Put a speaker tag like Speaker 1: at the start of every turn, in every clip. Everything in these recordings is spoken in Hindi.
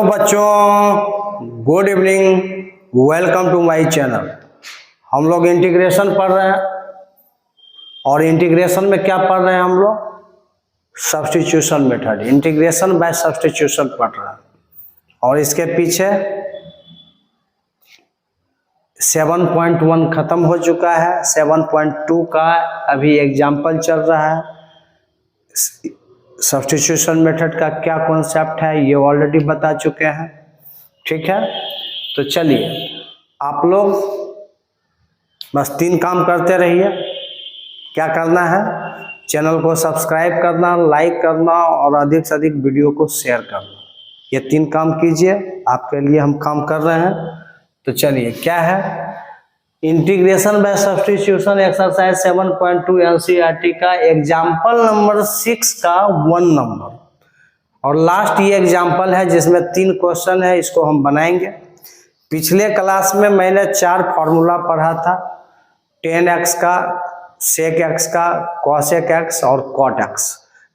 Speaker 1: बच्चों, good evening, welcome to my channel. हम लोग इंटीग्रेशन पढ़ रहे हैं और इंटीग्रेशन में क्या पढ़ रहे हैं हम लोग? Substitution method, integration by substitution पढ़ रहे हैं। और इसके पीछे 7.1 खत्म हो चुका है, 7.2 का अभी एग्जाम्पल चल रहा है। सब्स्टिट्यूशन मेथड का क्या कॉन्सेप्ट है ये ऑलरेडी बता चुके हैं, ठीक है। तो चलिए आप लोग बस 3 काम करते रहिए। क्या करना है? चैनल को सब्सक्राइब करना, लाइक करना और अधिक से अधिक वीडियो को शेयर करना। ये 3 काम कीजिए, आपके लिए हम काम कर रहे हैं। तो चलिए क्या है? Integration by substitution exercise 7.2 NCERT का एग्जाम्पल नंबर 6 का 1 नंबर और लास्ट ये एग्जाम्पल है जिसमें 3 क्वेश्चन है, इसको हम बनाएंगे। पिछले क्लास में मैंने 4 फार्मूला पढ़ा था, tan x का, sec x का, cosec x और cot x।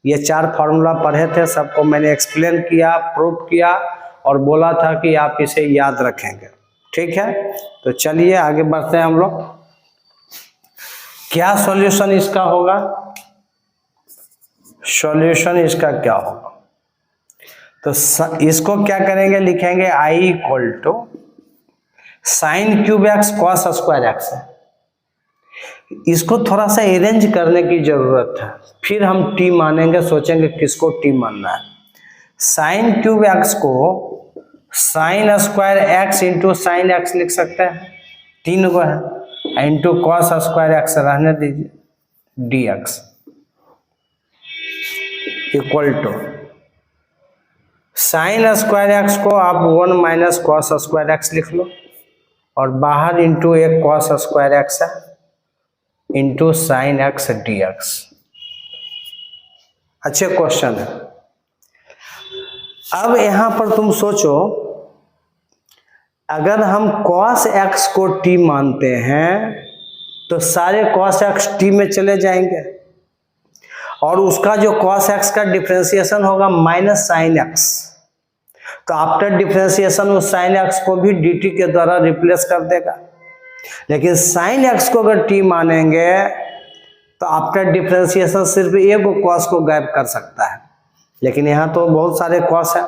Speaker 1: ये 4 फार्मूला पढ़े थे, सबको मैंने एक्सप्लेन किया, प्रूव किया और बोला था कि आप इसे याद रखेंगे, ठीक है। तो चलिए आगे बढ़ते हैं हम लोग। क्या सॉल्यूशन इसका होगा? सॉल्यूशन इसका क्या होगा? तो इसको क्या करेंगे, लिखेंगे i equal to sine cube x cos square x है। इसको थोड़ा सा अरेंज करने की जरूरत है, फिर हम t मानेंगे, सोचेंगे किसको t मानना है। साइन क्यूब एक्स को sign square x into sine x लिख सकते हैं, 3 गो है, इंटू कॉस स्क्वायर एक्स रहने दीजिए, dx equal to sine square x को आप 1 माइनस कॉस स्क्वायर एक्स लिख लो और बाहर इंटू एक कॉस स्क्वायर एक्स है इंटू साइन एक्स dx। अच्छे क्वेश्चन है। अब यहां पर तुम सोचो, अगर हम cos x को t मानते हैं तो सारे cos x t में चले जाएंगे और उसका जो cos x का डिफरेंशिएशन होगा माइनस साइन x, तो आफ्टर डिफरेंशिएशन उस साइन x को भी dt के द्वारा रिप्लेस कर देगा। लेकिन साइन x को अगर t मानेंगे तो आफ्टर डिफरेंशिएशन सिर्फ एक cos को गायब कर सकता है, लेकिन यहाँ तो बहुत सारे cos है,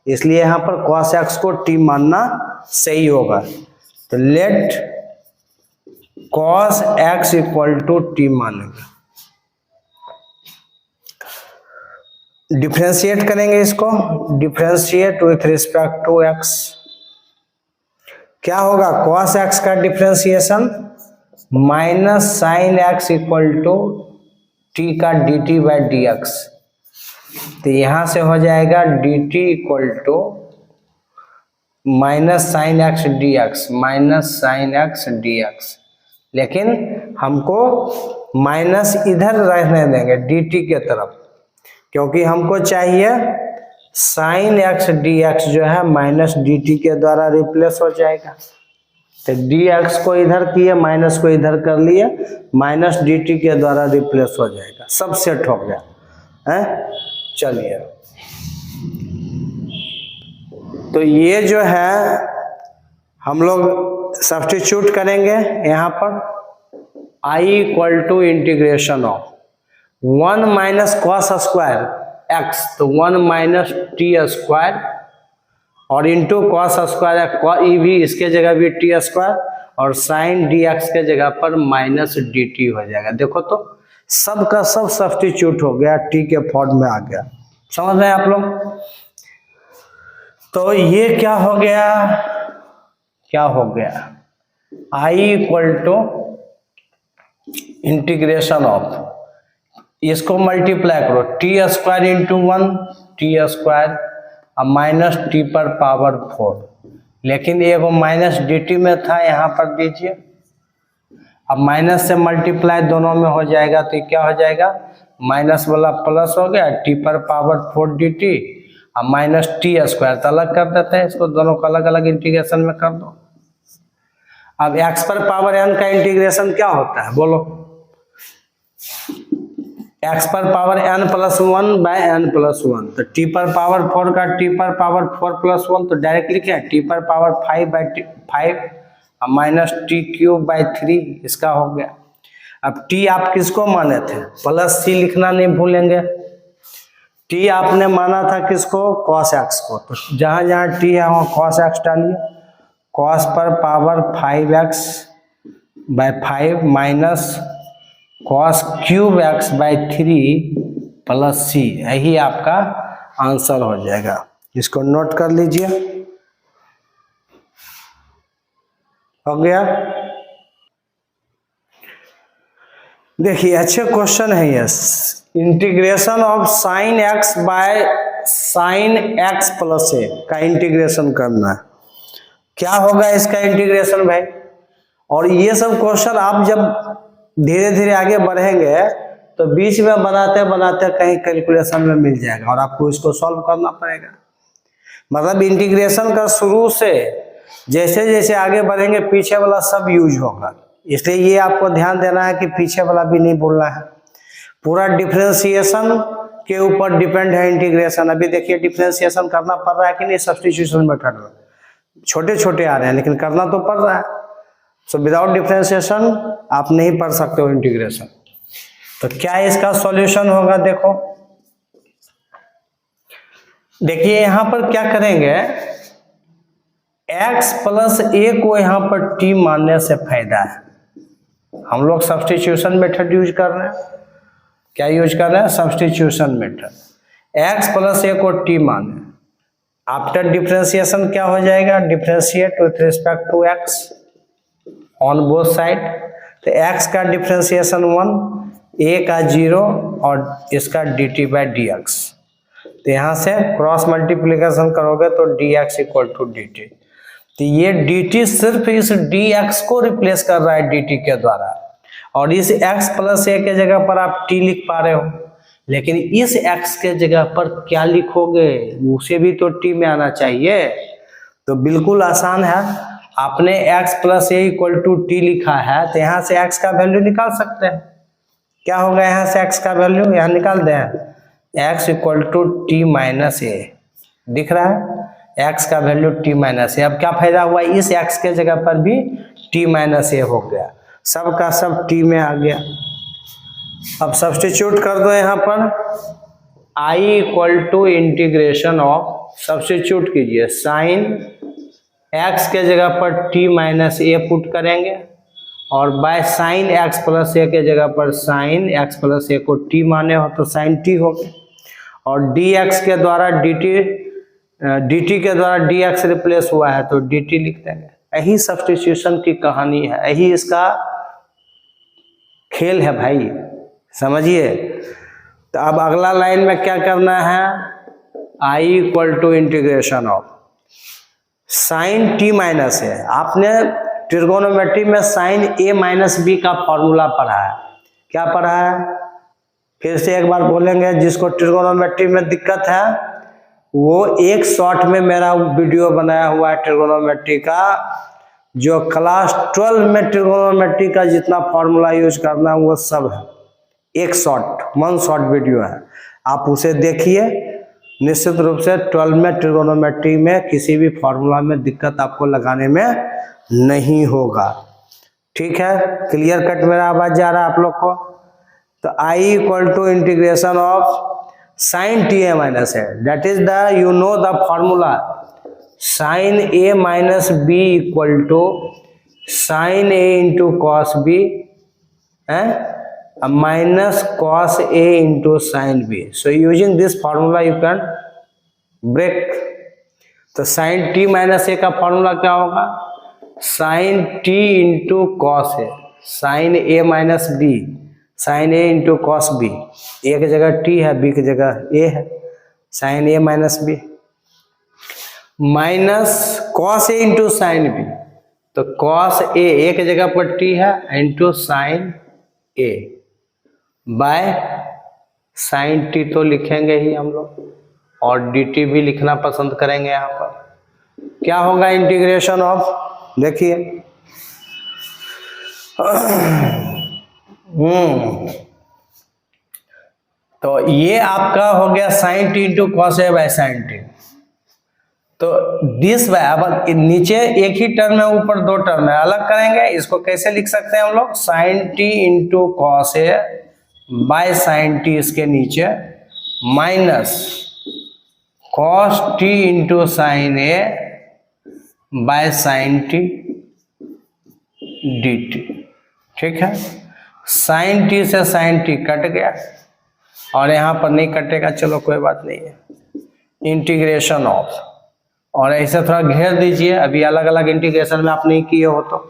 Speaker 1: इसलिए यहाँ पर cos x को t मानना सही होगा। तो let cos x equal to t मानेंगे, डिफरेंशिएट करेंगे इसको, differentiate with respect to x। क्या होगा? cos x का differentiation minus sine x equal to t का dt बाई dx। तो यहां से हो जाएगा dt equal to minus sine x dx, minus sine x dx। लेकिन हमको माइनस इधर रहने देंगे dt के तरफ, क्योंकि हमको चाहिए साइन एक्स dx जो है माइनस dt के द्वारा रिप्लेस हो जाएगा। तो dx को इधर किए, माइनस को इधर कर लिए, माइनस dt के द्वारा रिप्लेस हो जाएगा, सब सेट हो गया है। चलिए तो ये जो है हम लोग सब्स्टिट्यूट करेंगे यहाँ पर, i equal to integration of 1 minus cos square x, तो 1 माइनस टी स्क्वायर और इंटू कॉस स्क्वायर ई भी, इसके जगह भी टी स्क्वायर और साइन डी एक्स के जगह पर माइनस डी टी हो जाएगा। देखो तो सब का सब सब्स्टिट्यूट हो गया, टी के फॉर्म में आ गया। समझ रहे हैं आप लोग? तो ये क्या हो गया? क्या हो गया? i equal to integration of, इसको मल्टीप्लाई करो, t square into 1 t square और माइनस टी पर पावर 4, लेकिन ये वो माइनस डी टी में था, यहाँ पर दीजिए। अब माइनस से मल्टीप्लाई दोनों में हो जाएगा, तो क्या हो जाएगा? माइनस वाला प्लस हो गया, टी पर पावर 4 डी टी और माइनस टी स्क्वायर, तो अलग कर देते हैं इसको, दोनों को अलग अलग इंटीग्रेशन में कर दो। अब x पर पावर n का इंटीग्रेशन क्या होता है बोलो? x पर power n plus 1 by n plus 1, तो t पर पावर 4 का t पर पावर 4 प्लस 1, तो डायरेक्टली क्या है t पर power 5 by 5 minus T cube by 3, इसका हो गया। अब t आप किसको माने थे, प्लस c लिखना नहीं भूलेंगे। t आपने माना था किसको, cos x को, तो जहां जहां t है वहां cos x डालिए। cos पर power 5x by 5 minus cos cube x by 3 plus c, यही आपका आंसर हो जाएगा। इसको नोट कर लीजिए, हो गया। देखिए अच्छे क्वेश्चन है ये। Integration of sign x by sine x plus a का इंटीग्रेशन करना है, क्या होगा इसका इंटीग्रेशन भाई। और ये सब क्वेश्चन आप जब धीरे धीरे आगे बढ़ेंगे तो बीच में बनाते बनाते कहीं कैलकुलेशन में मिल जाएगा और आपको इसको सॉल्व करना पड़ेगा। मतलब इंटीग्रेशन का शुरू से जैसे जैसे आगे बढ़ेंगे पीछे वाला सब यूज होगा, इसलिए ये आपको ध्यान देना है कि पीछे वाला भी नहीं भूलना है। पूरा डिफरेंशिएशन के ऊपर डिपेंड है इंटीग्रेशन। अभी देखिए डिफरेंशिएशन करना पड़ रहा है कि नहीं, सब्स्टिट्यूशन मेथड में छोटे छोटे आ रहे हैं लेकिन करना तो पड़ रहा है। सो विदाउट डिफरेंशिएशन आप नहीं पढ़ सकते हो इंटीग्रेशन। तो क्या इसका सॉल्यूशन होगा, देखो देखिए यहां पर क्या करेंगे, x प्लस a को यहां पर t मानने से फायदा है। हम लोग सब्स्टिट्यूशन मेथड यूज कर रहे हैं। क्या यूज कर रहे हैं, substitution method. x plus a को t माने, आफ्टर डिफरेंशिएशन क्या हो जाएगा, differentiate with respect to x on both side. तो x का डिफरेंशिएशन 1, a का 0 और इसका dt बाई dx। तो यहाँ से क्रॉस मल्टीप्लिकेशन करोगे तो dx इक्वल टू dt। तो ये dt सिर्फ इस dx को रिप्लेस कर रहा है dt के द्वारा, और इस x प्लस a के जगह पर आप t लिख पा रहे हो, लेकिन इस x के जगह पर क्या लिखोगे, उसे भी तो t में आना चाहिए। तो बिल्कुल आसान है, आपने x plus a equal to t लिखा है तो यहाँ से x का वैल्यू निकाल सकते हैं। क्या होगा यहाँ से x का वैल्यू, यहाँ निकाल दें, x equal to T minus A, दिख रहा है x का वैल्यू t माइनस ए। अब क्या फायदा हुआ, इस x के जगह पर भी t माइनस ए हो गया, सब का सब t में आ गया। अब सब्स्टिट्यूट कर दो यहाँ पर, i equal to integration of, substitute कीजिए, साइन x के जगह पर t माइनस ए पुट करेंगे और बाय साइन x प्लस ए के जगह पर साइन x प्लस ए को t माने हो तो साइन t हो गया, और dx के द्वारा dt के द्वारा dx रिप्लेस हुआ है तो dt लिख देंगे। यही सब्स्टिट्यूशन की कहानी है, यही इसका खेल है भाई, समझिए। तो अब अगला लाइन में क्या करना है, i equal to integration of sine t minus है। आपने ट्रिगोनोमेट्री में साइन a माइनस b का फॉर्मूला पढ़ा है, क्या पढ़ा है, फिर से एक बार बोलेंगे। जिसको ट्रिगोनोमेट्री में दिक्कत है वो एक शॉर्ट में मेरा वीडियो बनाया हुआ है ट्रिगोनोमेट्री का, जो क्लास 12 में ट्रिगोनोमेट्री का जितना फॉर्मूला यूज करना है वो सब है, एक वन शॉर्ट वीडियो है, आप उसे देखिए। निश्चित रूप से 12 में ट्रिगोनोमेट्री में किसी भी फॉर्मूला में दिक्कत आपको लगाने में नहीं होगा, ठीक है। क्लियर कट मेरा आवाज जा रहा है आप लोग को। तो i equal to integration of sine T A minus है, that is the you know the formula, sine A minus B equal to sine A into cos B minus cos A into sin B. So using this formula you can break. तो sin t माइनस ए का फॉर्मूला क्या होगा, sin t into cos A, sin a minus B, sin a into cos B, A की जगह t है, b की जगह a है, sin a minus b minus cos a into sine b, तो कॉस ए की जगह पर t है into sine a by sine t तो लिखेंगे ही हम लोग, और dt भी लिखना पसंद करेंगे। यहाँ पर क्या होगा इंटीग्रेशन ऑफ, देखिए तो ये आपका हो गया sine t into cos a by sine t. तो दिस बाय, अब नीचे एक ही टर्म है, ऊपर दो टर्म है, अलग करेंगे। इसको कैसे लिख सकते हैं हम लोग? Sine t into cos a by sine t इसके नीचे, minus cos t into sine a by sine t d t. ठीक है, साइन टी से साइन टी कट गया और यहाँ पर नहीं कटेगा, चलो कोई बात नहीं है। इंटीग्रेशन ऑफ, और ऐसे थोड़ा घेर दीजिए, अभी अलग अलग इंटीग्रेशन में आप नहीं किए हो तो।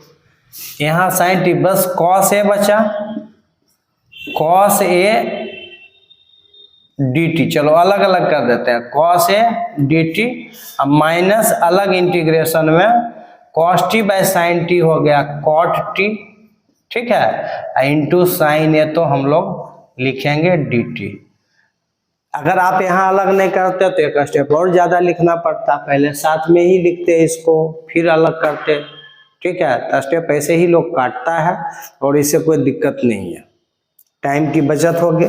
Speaker 1: यहाँ साइन टी, बस कॉस ए बचा, कॉस ए डी टी, चलो अलग अलग कर देते हैं, कॉस ए डी टी, अब माइनस अलग इंटीग्रेशन में cos T bye sine T हो गया कॉट टी। ठीक है, इंटू साइन ए तो हम लोग लिखेंगे डी टी। अगर आप यहाँ अलग नहीं करते तो एक स्टेप और ज़्यादा लिखना पड़ता, पहले साथ में ही लिखते इसको फिर अलग करते। ठीक है, तो स्टेप ऐसे ही लोग काटता है और इससे कोई दिक्कत नहीं है, टाइम की बचत होगी।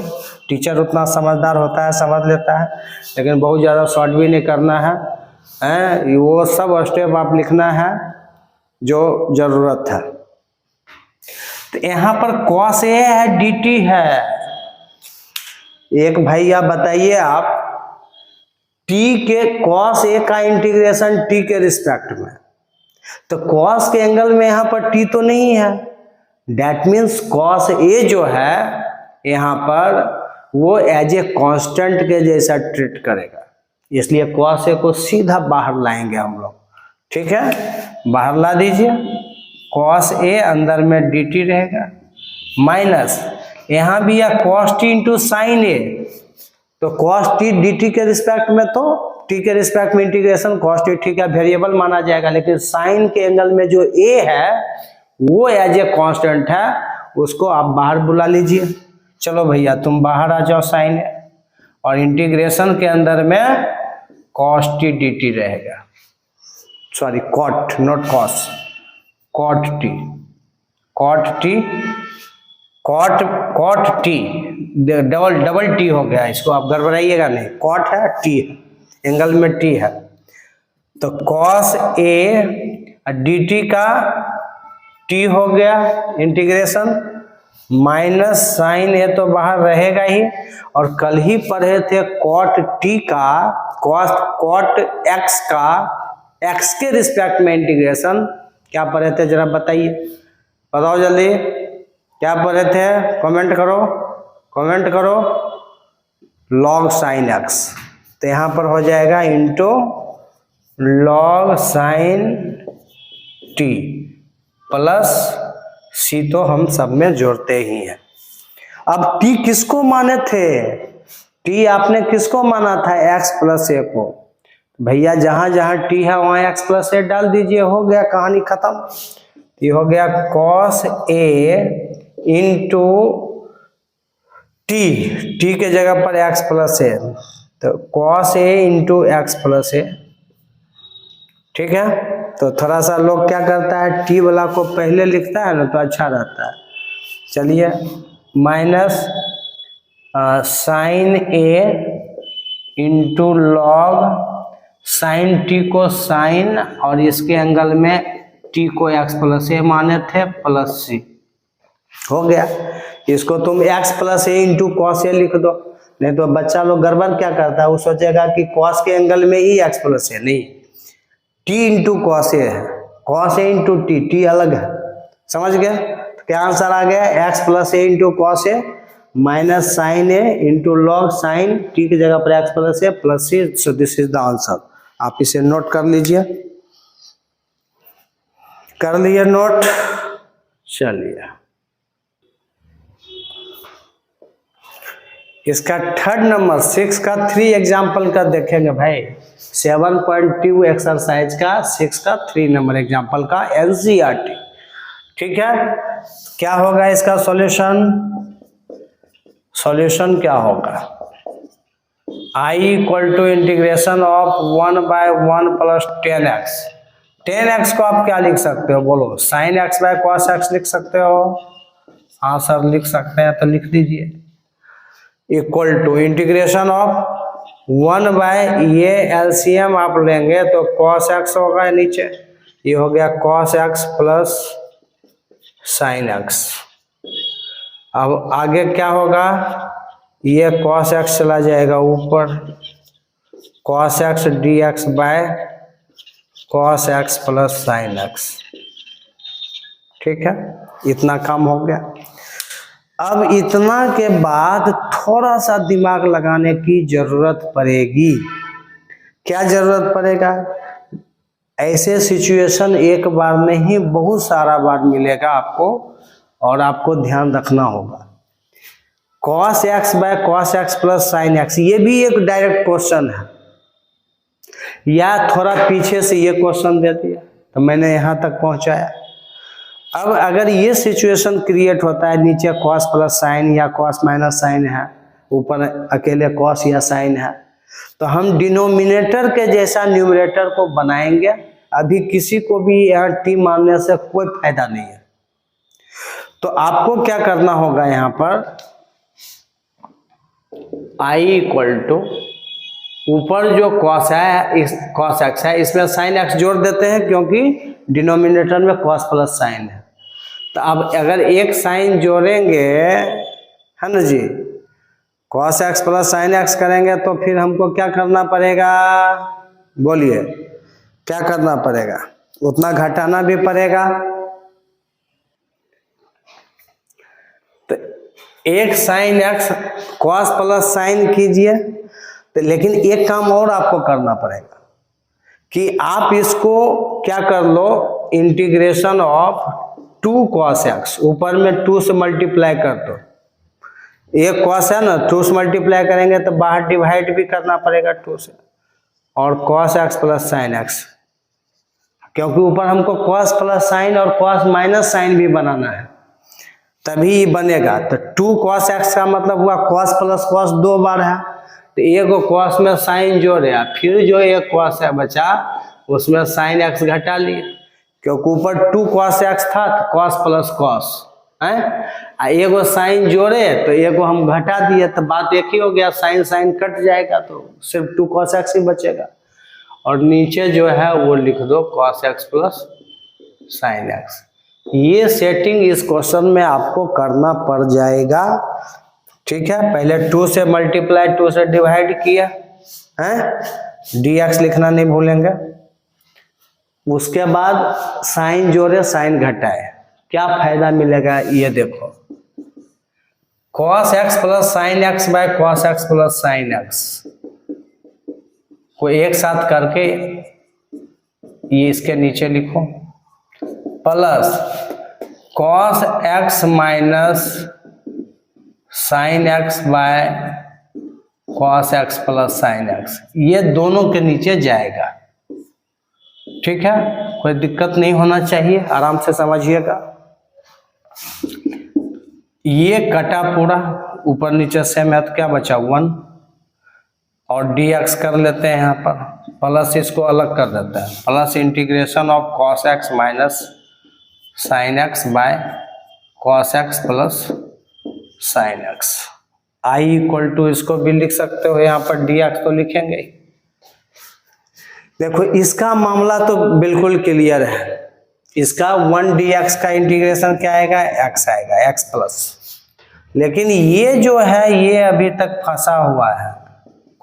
Speaker 1: टीचर उतना समझदार होता है, समझ लेता है, लेकिन बहुत ज़्यादा शॉर्ट भी नहीं करना है, वो सब स्टेप आप लिखना है जो ज़रूरत है। तो यहाँ पर कॉस ए है, डी टी है। एक भैया बताइए आप, टी के कॉस ए का इंटीग्रेशन टी के रिस्पेक्ट में, तो कॉस के एंगल में यहाँ पर टी तो नहीं है, डेट मीन्स कॉस ए जो है यहाँ पर वो एज ए कांस्टेंट के जैसा ट्रीट करेगा, इसलिए कॉस ए को सीधा बाहर लाएंगे हम लोग। ठीक है, बाहर ला दीजिए, कॉस ए अंदर में डी टी रहेगा, माइनस यहाँ भी है कॉस टी इंटू साइन ए, तो कॉस टी डी टी के रिस्पेक्ट में, तो टी के रिस्पेक्ट में इंटीग्रेशन कॉस टी, ठीक है, वेरिएबल माना जाएगा, लेकिन साइन के एंगल में जो ए है वो एज ए कांस्टेंट है, उसको आप बाहर बुला लीजिए। चलो भैया तुम बाहर आ जाओ साइन ए, और इंटीग्रेशन के अंदर में कॉस टी डी टी रहेगा, sorry cot not cos, cot t, cot t, cot cot t, double t हो गया, इसको आप गड़बड़ाइएगा नहीं, कॉट है टी है, एंगल में टी है, तो कॉस ए डी टी का टी हो गया इंटीग्रेशन, माइनस साइन ए तो बाहर रहेगा ही, और कल ही पढ़े थे कॉट टी का, कॉट एक्स का एक्स के रिस्पेक्ट में इंटीग्रेशन, क्या पढ़े थे जरा बताइए, बताओ जल्दी क्या पढ़े थे, कमेंट करो, कमेंट करो। लॉग साइन एक्स, तो यहाँ पर हो जाएगा into log sine T plus C, तो हम सब में जोड़ते ही हैं। अब टी किसको माने थे, टी आपने किसको माना था, एक्स प्लस ए को, भैया जहां जहां टी है वहां एक्स प्लस ए डाल दीजिए, हो गया कहानी खत्म। ये हो गया cos a into t, T के जगह पर एक्स प्लस ए, तो cos a into x plus ए। ठीक है, तो थोड़ा सा लोग क्या करता है, टी वाला को पहले लिखता है ना तो अच्छा रहता है। चलिए, माइनस साइन ए इंटू लॉग साइन टी को साइन, और इसके एंगल में टी को एक्स प्लस ए माने थे, प्लस सी, हो गया। इसको तुम x plus a into cos ए लिख दो, नहीं तो बच्चा लोग गड़बड़ क्या करता है, वो सोचेगा कि कॉस के एंगल में ही एक्स प्लस ए, नहीं, टी इंटू कॉस ए है, cos a into t, t अलग है, समझ गए। तो क्या आंसर आ गया, x plus a into cos a minus sine A into log sine t की जगह पर x plus a plus c, so this is the answer. आप इसे नोट कर लीजिए, कर लिए नोट। चलिए, इसका थर्ड नंबर 6 का 3 एग्जाम्पल का देखेंगे भाई, 7.2 एक्सरसाइज का 6 का 3 नंबर एग्जाम्पल का एनसीईआरटी। ठीक है, क्या होगा इसका सॉल्यूशन, सॉल्यूशन क्या होगा, I equal to integration of 1/1 plus 10x। 10x को आप क्या लिख सकते हो बोलो, sine x by cos x लिख सकते हो, हाँ सर लिख सकते हैं, तो लिख दीजिए। Equal to integration of 1 by ये एलसीएम आप लेंगे तो cos x होगा नीचे, ये हो गया cos x plus sin x। अब आगे क्या होगा, ये cos x चला जाएगा ऊपर, cos x dx by cos x plus sin x। ठीक है, इतना काम हो गया। अब इतना के बाद थोड़ा सा दिमाग लगाने की जरूरत पड़ेगी। क्या जरूरत पड़ेगा, ऐसे सिचुएशन एक बार नहीं बहुत सारा बार मिलेगा आपको, और आपको ध्यान रखना होगा। cos x by cos x plus sin x, ये भी एक डायरेक्ट क्वेश्चन है, या थोड़ा पीछे से ये क्वेश्चन दे दिया तो मैंने यहाँ तक पहुँचाया। अब अगर ये सिचुएशन क्रिएट होता है, नीचे cos प्लस साइन या cos माइनस साइन है, ऊपर अकेले cos या साइन है, तो हम डिनोमिनेटर के जैसा न्यूमरेटर को बनाएंगे। अभी किसी को भी यहाँ t मानने से कोई फायदा नहीं है। तो आपको क्या करना होगा, यहाँ पर i इक्वल टू ऊपर जो cos है, इस cos x है, इसमें sin x जोड़ देते हैं क्योंकि डिनोमिनेटर में cos प्लस साइन है। तो अब अगर एक साइन जोड़ेंगे, है ना जी, cos x plus sin x करेंगे तो फिर हमको क्या करना पड़ेगा, बोलिए क्या करना पड़ेगा, उतना घटाना भी पड़ेगा। तो एक sin x cos plus sign कीजिए, तो लेकिन एक काम और आपको करना पड़ेगा कि आप इसको क्या कर लो, इंटीग्रेशन ऑफ 2 cos x, ऊपर में 2 से मल्टीप्लाई कर दो। एक cos है ना, 2 से मल्टीप्लाई करेंगे तो बाहर डिवाइड भी करना पड़ेगा 2 से, और cos x plus sine x, क्योंकि ऊपर हमको cos प्लस साइन और cos माइनस साइन भी बनाना है, तभी बनेगा। तो 2 cos x का मतलब हुआ cos प्लस cos 2 बार है, तो एक cos में साइन जोड़े, फिर जो एक cos है बचा उसमें sin x घटा लिए, क्योंकि ऊपर 2 cos x था तो cos प्लस cos है, एगो साइन जोड़े तो एगो हम घटा दिए, तो बात एक ही हो गया, साइन साइन कट जाएगा तो सिर्फ 2 cos x ही बचेगा। और नीचे जो है वो लिख दो cos x plus sin x। ये सेटिंग इस क्वेश्चन में आपको करना पड़ जाएगा। ठीक है, पहले 2 से मल्टीप्लाई 2 से डिवाइड किया है, dx लिखना नहीं भूलेंगे। उसके बाद साइन जोड़े साइन घटाए, क्या फायदा मिलेगा ये देखो, cos x plus sine x by cos x plus sine x को एक साथ करके ये इसके नीचे लिखो, plus cos x minus sine x by cos x plus sine x, ये दोनों के नीचे जाएगा। ठीक है, कोई दिक्कत नहीं होना चाहिए, आराम से समझिएगा। ये कटा पूरा ऊपर नीचे से में, तो क्या बचा 1, और dx कर लेते हैं यहाँ पर, प्लस इसको अलग कर देते हैं, plus integration of cos x minus sine x by cos x plus sine x। i equal to इसको भी लिख सकते हो, यहाँ पर dx तो लिखेंगे। देखो इसका मामला तो बिल्कुल क्लियर है, इसका 1 dx का इंटीग्रेशन क्या आएगा, x आएगा, x प्लस। लेकिन ये जो है ये अभी तक फंसा हुआ है,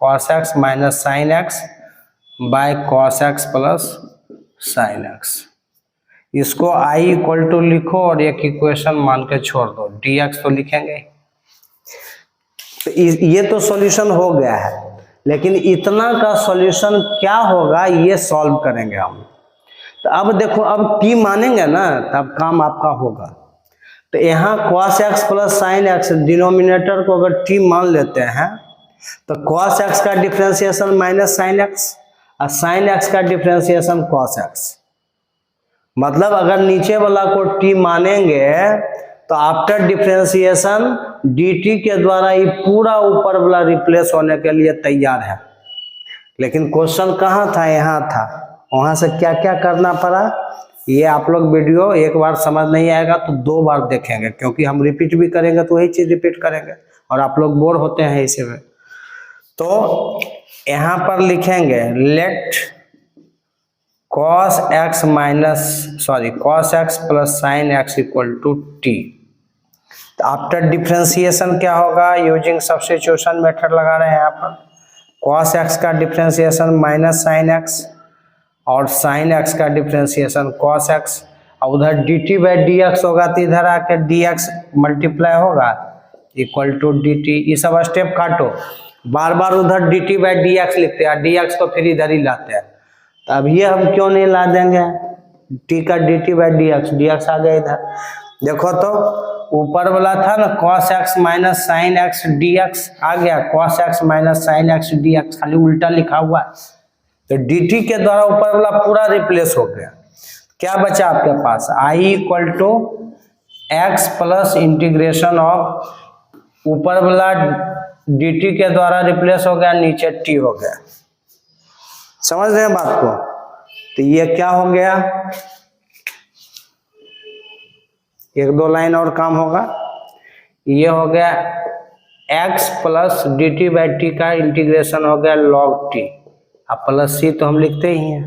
Speaker 1: cos x minus sine x by cos x plus sine x। इसको i इक्वल टू लिखो और एक इक्वेशन मान के छोड़ दो, dx तो लिखेंगे। तो ये तो सॉल्यूशन हो गया है, लेकिन इतना का सॉल्यूशन क्या होगा ये सॉल्व करेंगे हम। तो अब देखो, अब t मानेंगे ना तब काम आपका होगा। तो यहाँ cos x plus sine x, denominator को अगर t मान लेते हैं तो cos x का डिफरेंशिएशन माइनस साइन x और साइन x का डिफरेंशिएशन cos x। मतलब अगर नीचे वाला को t मानेंगे तो आफ्टर डिफरेंशिएशन dt के द्वारा ये पूरा ऊपर वाला रिप्लेस होने के लिए तैयार है। लेकिन क्वेश्चन कहाँ था, यहाँ था, वहां से क्या क्या करना पड़ा ये आप लोग वीडियो एक बार समझ नहीं आएगा तो 2 बार देखेंगे, क्योंकि हम रिपीट भी करेंगे तो वही चीज रिपीट करेंगे, और आप लोग बोर होते हैं इसी में। तो यहाँ पर लिखेंगे let cos x plus sine x equal to t. After differentiation क्या होगा, यूजिंग सब्स्टिट्यूशन मेथड लगा रहे हैं यहाँ पर। cos x का डिफ्रेंसिएशन माइनस साइन x और साइन x का डिफ्रेंसिएशन cos x, और उधर dt बाई dx होगा तो इधर आके dx मल्टीप्लाई होगा इक्वल टू dt। ये सब स्टेप काटो, बार बार उधर dt बाई dx लिखते हैं, dx को फिर इधर ही लाते हैं। तो अब ये हम क्यों नहीं ला देंगे, t का dt बाई dx आ गया इधर। देखो तो ऊपर वाला था ना cos x minus sine x dx, आ गया cos x minus sine x dx, खाली उल्टा लिखा हुआ है। तो dt के द्वारा ऊपर वाला पूरा रिप्लेस हो गया। क्या बचा आपके पास, i equal to x plus integration of, ऊपर वाला dt के द्वारा रिप्लेस हो गया, नीचे t हो गया। समझ रहे हैं बात को। तो ये क्या हो गया, एक दो लाइन और काम होगा। ये हो गया x plus dt by t का इंटीग्रेशन हो गया log t, अब प्लस c तो हम लिखते ही हैं।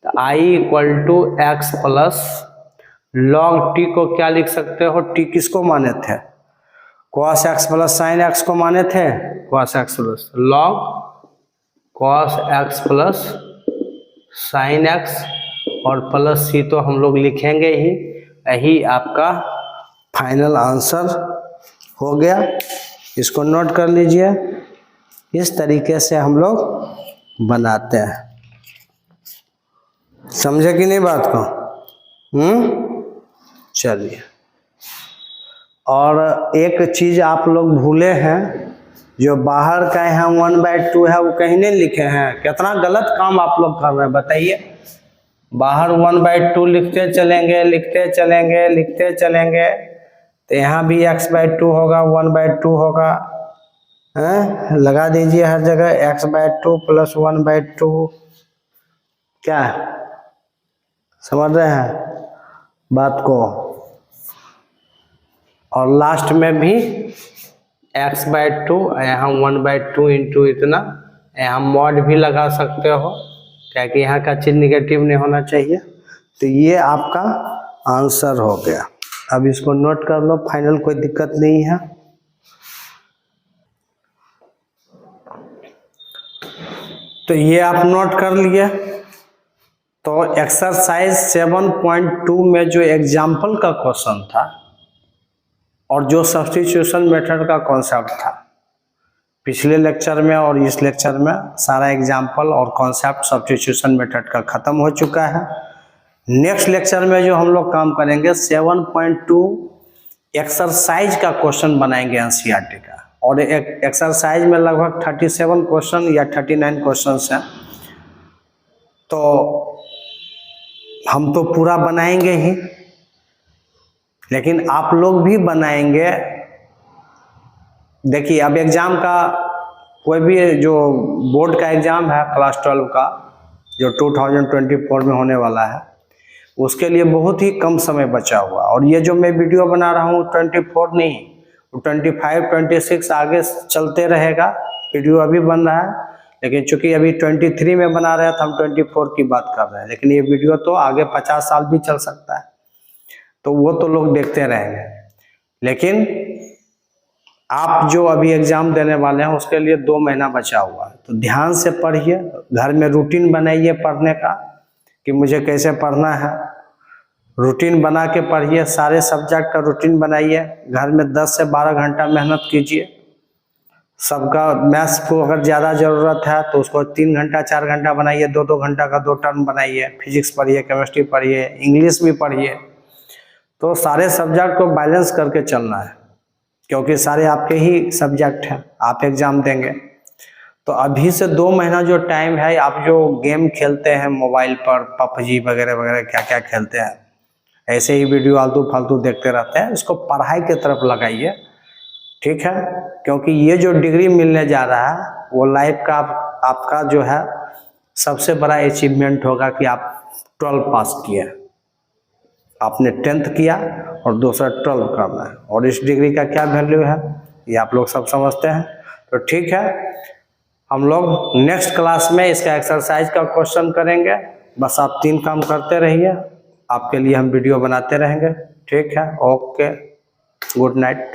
Speaker 1: तो i equal to x plus log t को क्या लिख सकते हो, t किसको माने थे, cos x plus sine x को माने थे, cos x plus log cos x plus sine x और प्लस c तो हम लोग लिखेंगे ही। यही आपका फाइनल आंसर हो गया, इसको नोट कर लीजिए। इस तरीके से हम लोग बनाते हैं, समझे कि नहीं बात को। चलिए, और एक चीज आप लोग भूले हैं, जो बाहर का यहाँ 1/2 है वो कहीं नहीं लिखे हैं। कितना गलत काम आप लोग कर रहे हैं बताइए। बाहर 1/2 लिखते चलेंगे, तो यहाँ भी x/2 होगा, 1/2 होगा, लगा दीजिए हर जगह x/2 प्लस 1/2। क्या समझ रहे हैं बात को। और लास्ट में भी x/2, यहाँ 1/2 इंटू इतना, यहाँ मॉड भी लगा सकते हो, क्या कि यहाँ का चिन्ह निगेटिव नहीं होना चाहिए। तो ये आपका आंसर हो गया। अब इसको नोट कर लो, फाइनल कोई दिक्कत नहीं है। तो ये आप नोट कर लिए। तो एक्सरसाइज 7.2 में जो एग्जाम्पल का क्वेश्चन था और जो सब्स्टिट्यूशन मेथड का कॉन्सेप्ट था, पिछले लेक्चर में और इस लेक्चर में सारा एग्जाम्पल और कॉन्सेप्ट सब्स्टिट्यूशन मेथड का खत्म हो चुका है। नेक्स्ट लेक्चर में जो हम लोग काम करेंगे 7.2 एक्सरसाइज का क्वेश्चन बनाएंगे एनसीईआरटी का, और एक एक्सरसाइज में लगभग 37 क्वेश्चन या 39 क्वेश्चन हैं। तो हम तो पूरा बनाएंगे ही, लेकिन आप लोग भी बनाएंगे। देखिए, अब एग्जाम का कोई भी जो बोर्ड का एग्जाम है क्लास 12 का, जो 2024 में होने वाला है, उसके लिए बहुत ही कम समय बचा हुआ। और ये जो मैं वीडियो बना रहा हूँ 24 नहीं, 25, 26 आगे चलते रहेगा। वीडियो अभी बन रहा है, लेकिन चूंकि अभी 23 में बना रहे हैं तो हम 24 की बात कर रहे हैं, लेकिन ये वीडियो तो आगे 50 साल भी चल सकता है, तो वो तो लोग देखते रहेंगे। लेकिन आप जो अभी एग्जाम देने वाले हैं उसके लिए 2 महीना बचा हुआ है, तो ध्यान से पढ़िए। घर में रूटीन बनाइए पढ़ने का, कि मुझे कैसे पढ़ना है। रूटीन बना के पढ़िए, सारे सब्जेक्ट का रूटीन बनाइए। घर में 10 से 12 घंटा मेहनत कीजिए। सबका मैथ्स को अगर ज़्यादा ज़रूरत है तो उसको 3 घंटा 4 घंटा बनाइए, 2-2 घंटा का 2 टर्म बनाइए। फिजिक्स पढ़िए, केमिस्ट्री पढ़िए, इंग्लिश भी पढ़िए। तो सारे सब्जेक्ट को बैलेंस करके चलना है, क्योंकि सारे आपके ही सब्जेक्ट हैं, आप एग्जाम देंगे। तो अभी से 2 महीना जो टाइम है, आप जो गेम खेलते हैं मोबाइल पर, पबजी वगैरह वगैरह क्या क्या खेलते हैं, ऐसे ही वीडियो आलतू फालतू देखते रहते हैं, इसको पढ़ाई की तरफ लगाइए, ठीक है। क्योंकि ये जो डिग्री मिलने जा रहा है वो लाइफ का आपका जो है सबसे बड़ा अचीवमेंट होगा कि आप 12 पास किए, आपने 10th किया और दूसरा 12 करना है। और इस डिग्री का क्या वैल्यू है, ये आप लोग सब समझते हैं। तो ठीक है, हम लोग नेक्स्ट क्लास में इसका एक्सरसाइज का क्वेश्चन करेंगे। बस आप 3 काम करते रहिए, आपके लिए हम वीडियो बनाते रहेंगे। ठीक है, ओके, गुड नाइट।